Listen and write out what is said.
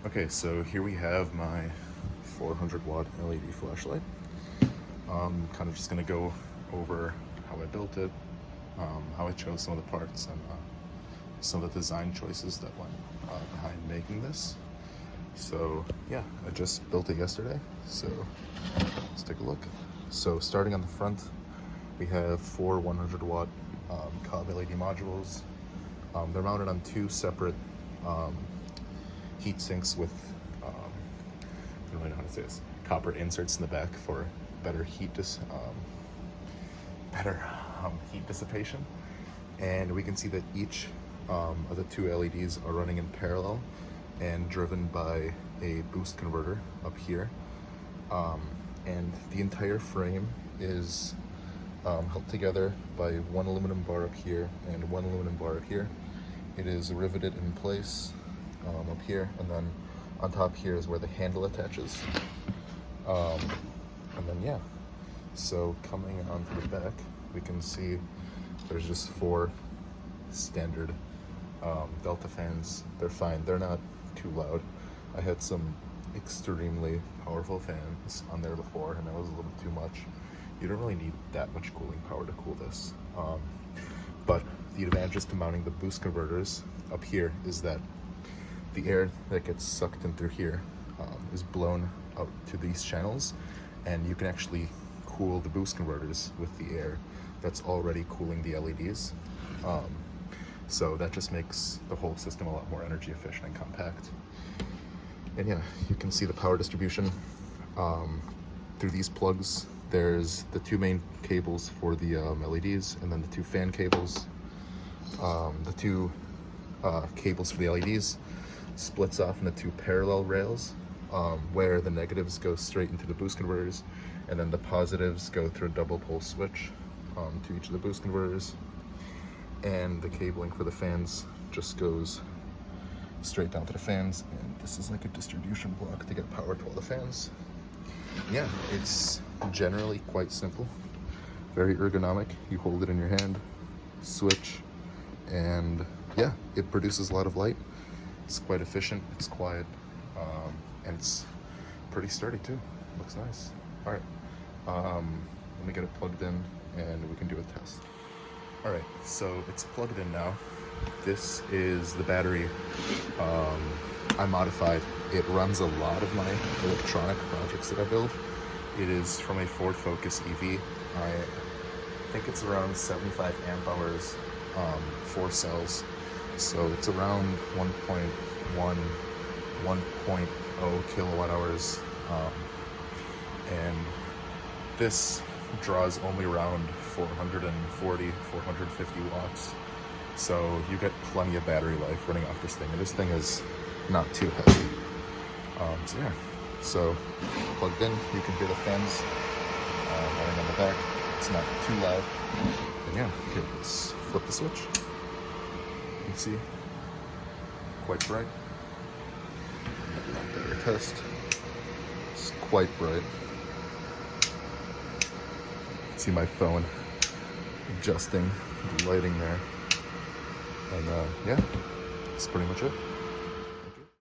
Okay, so here we have my 400 watt LED flashlight. Kind of just gonna go over how I built it, how I chose some of the parts, and some of the design choices that went behind making this. So yeah, I just built it yesterday, so let's take a look. So starting on the front, we have four 100 watt Cobb LED modules. They're mounted on two separate heat sinks with, I don't really know how to say this, copper inserts in the back for better heat dissipation. And we can see that each of the two LEDs are running in parallel and driven by a boost converter up here. And the entire frame is held together by one aluminum bar up here and one aluminum bar up here. It is riveted in place up here, and then on top here is where the handle attaches. And then yeah, so coming onto the back, we can see there's just four standard Delta fans. They're fine, they're not too loud. I had some extremely powerful fans on there before, and that was a little too much. You don't really need that much cooling power to cool this. But the advantages to mounting the boost converters up here is that the air that gets sucked in through here is blown out to these channels, and you can actually cool the boost converters with the air that's already cooling the LEDs. So that just makes the whole system a lot more energy efficient and compact. And yeah, you can see the power distribution through these plugs. There's the two main cables for the LEDs, and then the two fan cables. The two cables for the LEDs splits off into two parallel rails, where the negatives go straight into the boost converters, and then the positives go through a double pole switch to each of the boost converters. And the cabling for the fans just goes straight down to the fans, and this is like a distribution block to get power to all the fans. Yeah, it's generally quite simple, very ergonomic. You hold it in your hand, switch, and yeah, it produces a lot of light. It's quite efficient, it's quiet, and it's pretty sturdy too. Looks nice. All right, let me get it plugged in and we can do a test. All right, so it's plugged in now. This is the battery I modified. It runs a lot of my electronic projects that I build. It is from a Ford Focus EV. I think it's around 75 amp hours, 4 cells. So it's around 1.1, 1.0 kilowatt hours. And this draws only around 440, 450 watts. So you get plenty of battery life running off this thing. And this thing is not too heavy. So yeah, so plugged in, you can hear the fans running on the back. It's not too loud. And yeah, okay, let's flip the switch. You can see, quite bright. Better test. It's quite bright. You can see my phone adjusting the lighting there. And yeah, that's pretty much it.